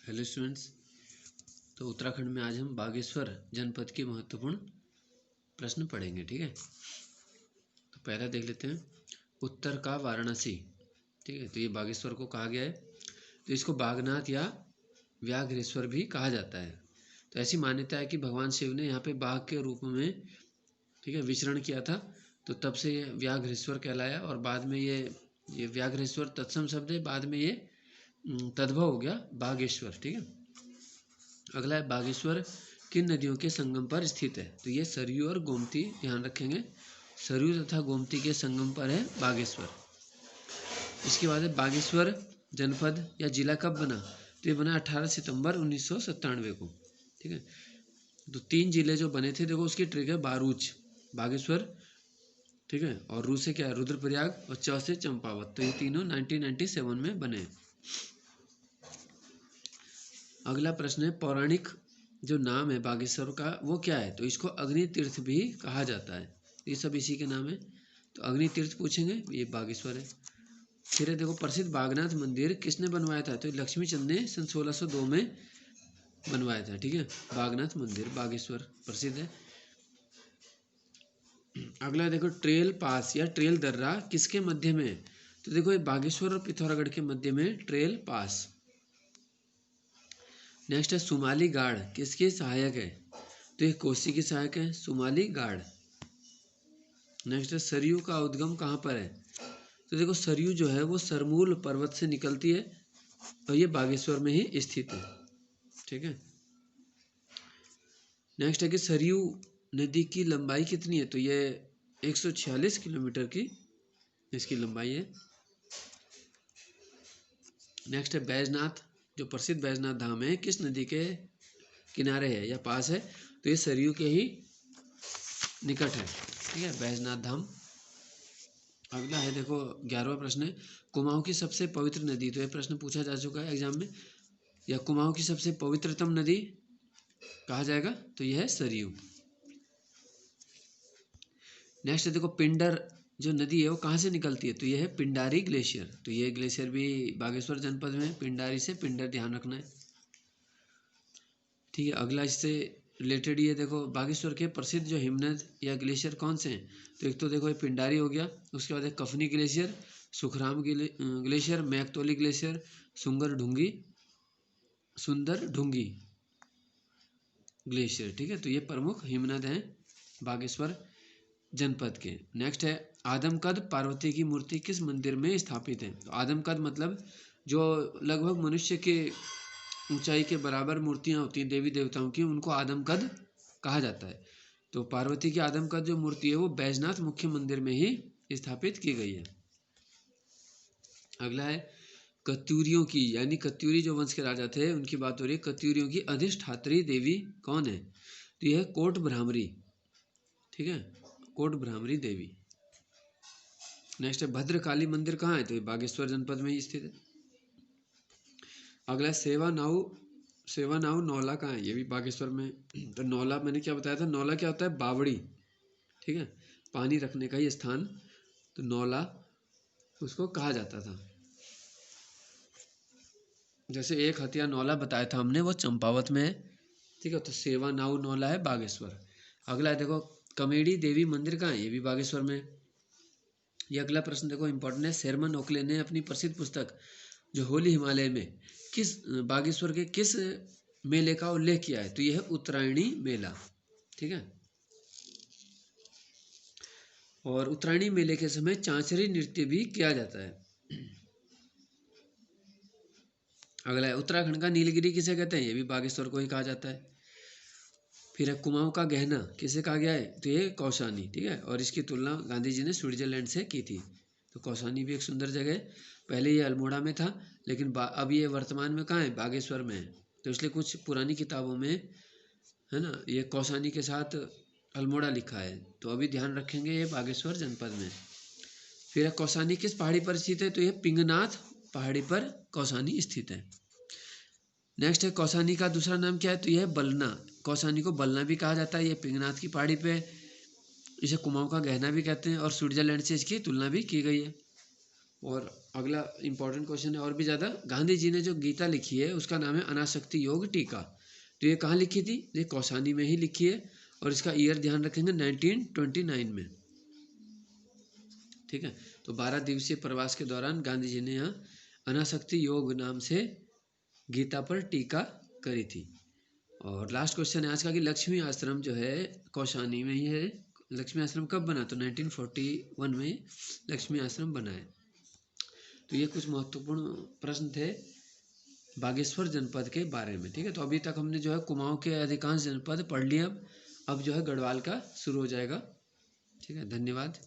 Hello students. तो उत्तराखंड में आज हम बागेश्वर जनपद के महत्वपूर्ण प्रश्न पढ़ेंगे। ठीक है, तो पहला देख लेते हैं। उत्तर का वाराणसी। ठीक है, तो ये बागेश्वर को कहा गया है। तो इसको बागनाथ या व्याघ्रेश्वर भी कहा जाता है। तो ऐसी मान्यता है कि भगवान शिव ने यहाँ पे बाघ के रूप में, ठीक है, विचरण किया था। तो तब से ये व्याघ्रेश्वर कहलाया और बाद में ये व्याघ्रेश्वर तत्सम शब्द है, बाद में ये तद्भव हो गया बागेश्वर। ठीक है, अगला है बागेश्वर किन नदियों के संगम पर स्थित है। तो ये सरयू और गोमती, ध्यान रखेंगे, सरयू तथा गोमती के संगम पर है बागेश्वर। इसके बाद है बागेश्वर जनपद या जिला कब बना। तो ये बना 18 सितंबर 1997 को। ठीक है, तो 3 जिले जो बने थे, देखो उसकी ट्रिक है बारूच, बागेश्वर, ठीक है, और रू से क्या है रुद्रप्रयाग, और च से चंपावत। तो ये तीनों 1997 में बने। अगला प्रश्न है पौराणिक जो नाम है बागेश्वर का वो क्या है। तो इसको अग्नि तीर्थ भी कहा जाता है। ये सब इसी के नाम है। तो अग्नि तीर्थ पूछेंगे, ये बागेश्वर है। फिर है देखो प्रसिद्ध बागनाथ मंदिर किसने बनवाया था। तो लक्ष्मीचंद ने सन 1602 में बनवाया था। ठीक है, बागनाथ मंदिर बागेश्वर प्रसिद्ध है। अगला देखो ट्रेल पास या ट्रेल दर्रा किसके मध्य में है। तो देखो ये बागेश्वर और पिथौरागढ़ के मध्य में ट्रेल पास। नेक्स्ट है सुमाली गाड़ किसके सहायक है। तो ये कोसी की सहायक है सुमाली गाड़। नेक्स्ट है सरयू का उद्गम कहाँ पर है। तो देखो सरयू जो है वो सरमूल पर्वत से निकलती है और ये बागेश्वर में ही स्थित है। ठीक है, नेक्स्ट है कि सरयू नदी की लंबाई कितनी है। तो ये 146 किलोमीटर की इसकी लंबाई है। नेक्स्ट है बैजनाथ, जो प्रसिद्ध बैजनाथ धाम है किस नदी के किनारे है या पास है। तो ये सरयू के ही निकट है। ठीक है, बैजनाथ धाम। अगला है देखो 11वां प्रश्न है कुमाऊं की सबसे पवित्र नदी। तो ये प्रश्न पूछा जा चुका है एग्जाम में, या कुमाऊं की सबसे पवित्रतम नदी कहा जाएगा। तो यह है सरयू। नेक्स्ट है देखो पिंडर जो नदी है वो कहाँ से निकलती है। तो यह है पिंडारी ग्लेशियर। तो ये ग्लेशियर भी बागेश्वर जनपद में पिंडारी से पिंडर, ध्यान रखना है। ठीक है, अगला इससे रिलेटेड ये देखो बागेश्वर के प्रसिद्ध जो हिमनद या ग्लेशियर कौन से हैं। तो एक तो देखो ये पिंडारी हो गया, उसके बाद है Kafni glacier, Sukhram glacier, Maiktoli glacier, Sundar Dhungi glacier. ठीक है, तो ये प्रमुख हिमनद हैं बागेश्वर जनपद के। नेक्स्ट है आदमकद पार्वती की मूर्ति किस मंदिर में स्थापित है। तो आदमकद मतलब जो लगभग मनुष्य के ऊंचाई के बराबर मूर्तियां होती हैं देवी देवताओं की, उनको आदमकद कहा जाता है। तो पार्वती की आदमकद जो मूर्ति है वो बैजनाथ मुख्य मंदिर में ही स्थापित की गई है। अगला है कत्यूरियों की, यानी कत्यूरी जो वंश के राजा थे उनकी बात हो रही है। कत्यूरियों की अधिष्ठात्री देवी कौन है। तो यह है कोट भ्रामरी। ठीक है, कोट भ्रामरी देवी। नेक्स्ट है भद्रकाली मंदिर कहाँ है। तो ये बागेश्वर जनपद में ही स्थित है। अगला सेवा नाव नौला कहाँ है। ये भी बागेश्वर में। तो नौला मैंने क्या बताया था, नौला क्या होता है बावड़ी। ठीक है, पानी रखने का ही स्थान, तो नौला उसको कहा जाता था। जैसे एक हथिया नौला बताया था हमने, वो चंपावत में है। ठीक है, तो सेवा नाव नौला है बागेश्वर। अगला है देखो कमेडी देवी मंदिर कहाँ है। ये भी बागेश्वर में। ये अगला प्रश्न देखो इंपॉर्टेंट है। शेरमन ओकले ने अपनी प्रसिद्ध पुस्तक जो होली हिमालय में किस बागेश्वर के किस मेले का उल्लेख किया है। तो यह है उत्तरायणी मेला। ठीक है, और उत्तरायणी मेले के समय चांचरी नृत्य भी किया जाता है। अगला है उत्तराखंड का नीलगिरी किसे कहते हैं। ये भी बागेश्वर को ही कहा जाता है। फिर है कुमाऊं का गहना किसे कहा गया है। तो ये कौसानी। ठीक है, और इसकी तुलना गांधी जी ने स्विट्जरलैंड से की थी। तो कौसानी भी एक सुंदर जगह है। पहले ये अल्मोड़ा में था, लेकिन अब ये वर्तमान में कहाँ है, बागेश्वर में है। तो इसलिए कुछ पुरानी किताबों में है ना ये कौसानी के साथ अल्मोड़ा लिखा है। तो अभी ध्यान रखेंगे ये बागेश्वर जनपद में। फिर है कौसानी किस पहाड़ी पर स्थित है। तो ये पिंगनाथ पहाड़ी पर कौसानी स्थित है। नेक्स्ट है कौसानी का दूसरा नाम क्या है। तो यह है बलना। कौसानी को बलना भी कहा जाता है। ये पिंगनाथ की पहाड़ी पे, इसे कुमाऊं का गहना भी कहते हैं, और स्विट्जरलैंड से इसकी तुलना भी की गई है। और अगला इंपॉर्टेंट क्वेश्चन है और भी ज़्यादा, गांधी जी ने जो गीता लिखी है उसका नाम है अनासक्ति योग टीका। तो ये कहाँ लिखी थी? ये कौसानी में ही लिखी है और इसका ईयर ध्यान रखेंगे 1929 में। ठीक है, तो 12 दिवसीय प्रवास के दौरान गांधी जी ने यहाँ अनासक्ति योग नाम से गीता पर टीका करी थी। और लास्ट क्वेश्चन है आज का कि लक्ष्मी आश्रम जो है कौसानी में ही है। लक्ष्मी आश्रम कब बना? तो 1941 में लक्ष्मी आश्रम बना है। तो ये कुछ महत्वपूर्ण प्रश्न थे बागेश्वर जनपद के बारे में। ठीक है, तो अभी तक हमने जो है कुमाऊं के अधिकांश जनपद पढ़ लिए। अब जो है गढ़वाल का शुरू हो जाएगा। ठीक है, धन्यवाद।